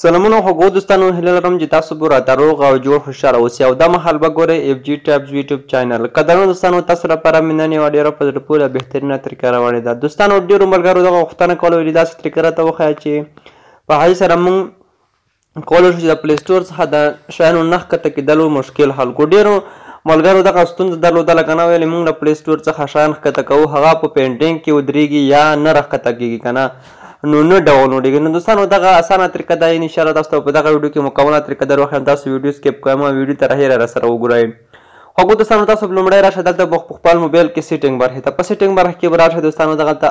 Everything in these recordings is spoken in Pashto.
سلامونه خوږو دوستانو، هیله لرم چې تاسو به راته روغ او جوړ خوشحاله اوسئ او دا مهال به ګورئ اف جي ټیپس یوټیوب چینل. قدرمنو دوستانو، تاسو لپاره مې نن یوه ډېره په زړه پورې او بهترینه طریقه راوړې ده. دوستانو، ډېرو ملګرو دغه غوښتنه کوله ویلي داسې طریقه راته وښایه چې په هغې سره موږ کولی شو چې د پلی سټور څخه د شیانو نه ښکته کېدلو مشکل حل کړو. ډېرو ملګرو دغه ستونزه درلودله که نه، ویلې موږ له پلی سټور څخه شیان ښکته کوو، هغه په پینډینګ کې ودرېږي یا نه راښکته کېږي که نه، نو نه ډاونلوډېږي. نو دوستانو، دغه اسانه طریقه ده، انشاءالله تاسو ته په دغه ویډیو کې مکمله طریقه در وښیم. تاسو ویډیو سکیپ کوئ مه، ویډیو ته راهیره راسره وګورئ. خوږو دوستانو، تاسو به لومړی راشئ دلته په خپل موبایل کې سیټینګ برخې ته. په سیټینګ برخه کې به راشئ دوستانو، دغلته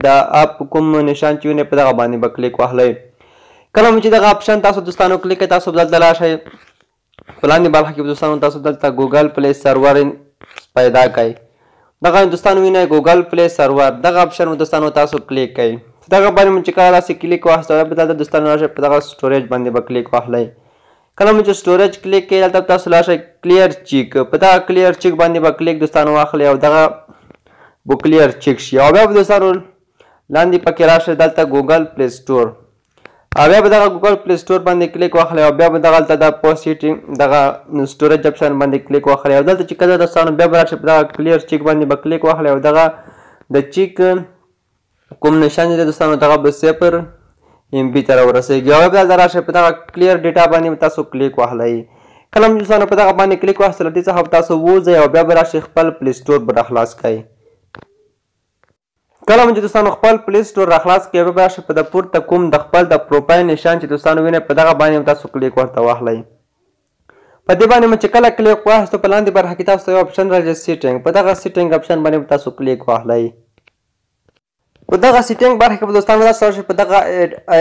د اپ کوم نشان چې وینئ په دغه باندې به کلیک واخلئ. کله مو چې دغه اپشن تاسو دوستانو کلیک کړئ، تاسو به دلته راشئ په لاندې برخه کې دوستانو تاسو دلته ګوګل پلی سرور پیدا کړئ. دغه دوستانو وینئ ګوګل پلی سرور، دغه اپشن دوستانو تاسو کلیک کړئ. دغه باندې مو چې کله داسې کلیک واخیسته، بیا دلته دوستانو راشئ په دغه سټوریج باندې به کلیک واخلئ. کله مو چې سټوریج کلیک کړئ، دلته تاسو راشئ کلیر چیک، په دغه کلیر چیک باندې به کلیک دوستانو واخلئ او دغه به کلیر چیک شي. او بیا به دوستانو لاندې پکې راشئ دلته ګوګل پلی سټور، او بیا به دغه ګوګل پلی سټور باندې کلیک واخلئ او بیا به دغلته د پوسټ سیټینګ دغه سټوریج اپشن باندې کلیک واخلئ. او دلته چې کله دوستانو بیا به راشئ په دغه کلیر چیک باندې به کلیک واخلئ او دغه د چیک کوم نشان دی دوستانو دغه به 0 MB ته راورسېږي. او بیا دلته راشئ په دغه کلیر ډیټا باندې تاسو کلیک واخلئ. کله هم دوستانو په دغه باندې کلیک واخیستل، دې څخه به تاسو ووځئ او بیا به راشئ خپل پلی سټور به راخلاص کړئ. کله هم چې دوستانو خپل پلی سټور راخلاص کړئ، بیا به راشئ په د پورته کوم د خپل د پروفایل نشان چې دوستانو وینئ په دغه باندې تاسو کلیک ورته واخلئ. په دې باندې چې کله کلیک واخیستو، په لاندې برخه کې تاسو ته یو اپشن راځي سیټینګ، په دغه سیټینګ اپشن باندې تاسو کلیک واخلئ. په دغه سیټینګ برخه کې به دوستانو تاسو راشئ په دغه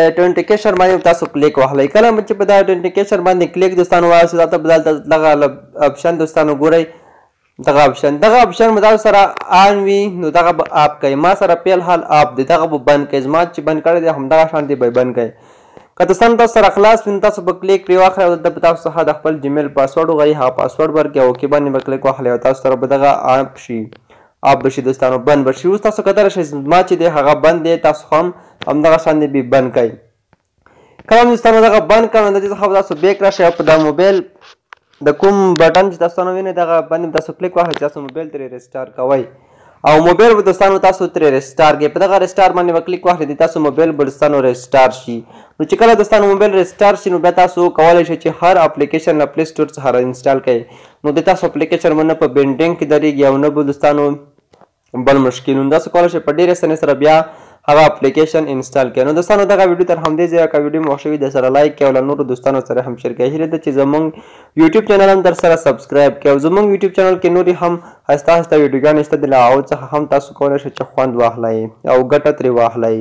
اټنټیکیشن باندې تاسو کلیک واخلئ. کله چې په دغه اټنټیکیشن باندې کلیک دوستانو واخیستو، دلته به دلته دغه اپشن دوستانو ګورئ، دغه اپشن به تاسو سره آن وي نو دغه به آپ کوئ. ما سره فی الحال آپ دی، دغه به بند کړئ. زما چې بند کړی دی همدغه شانتې به یې بند کړئ. که دوستانو تاسو سره خلاص وي نو تاسو به کلیک پرې واخلئ او دلته به تاسو څخه د خپل جیمیل پاسورډ وغواړي، هغه پاسورډ ورکړئ او اوکې باندې به کلیک واخلئ او تاسو سره به دغه آپ شي، آپ بشي دوستانو، بند بشي. اوس تاسو کتلی شئ زما چې دی هغه بند دی، تاسو هم همدغه شان دی بند کړئ. کله هم دوستانو دغه بند کړئ نو د دې څخه به تاسو بیک راشئ او په د موبایل د کوم بټن چې تاسو وینئ دغه باندې تاسو کلیک واخلئ چې تاسو موبایل ترې ریسټار کوئ او موبایل به دوستانو تاسو ترې ریسټار کړئ. په دغه ریسټار باندې به کلیک واخلئ، تاسو موبایل به دوستانو ریسټار شي. نو چې کله دوستانو موبایل ریسټار شي، نو بیا تاسو کولی شئ چې هر اپلیکیشن له پلی سټور څخه را انسټال کړئ. نو د تاسو اپلیکیشن به نه په بینډینګ کې درېږي او نه به دوستانو بل مشکل. نو تاسو کولی شئ په ډېرې اسانۍ سره بیا هغه اپلیکیشن انسټال کړئ. نو دوستانو دغه ویډیو تر همدې ځایه که ویډیو مو خوښ وي د سره لایک کړئ او له نورو دوستانو سره هم شیر کړئ. هیله ده چې زموږ یوټیوب چینل هم در سره سبسکرایب کړئ او زموږ یوټیوب چینل کې نورې هم ښایسته ښایسته ویډیوګانې شته دي، له هغو څخه هم تاسو کولی شئ چې خوند واخلئ او ګټه ترې واخلئ.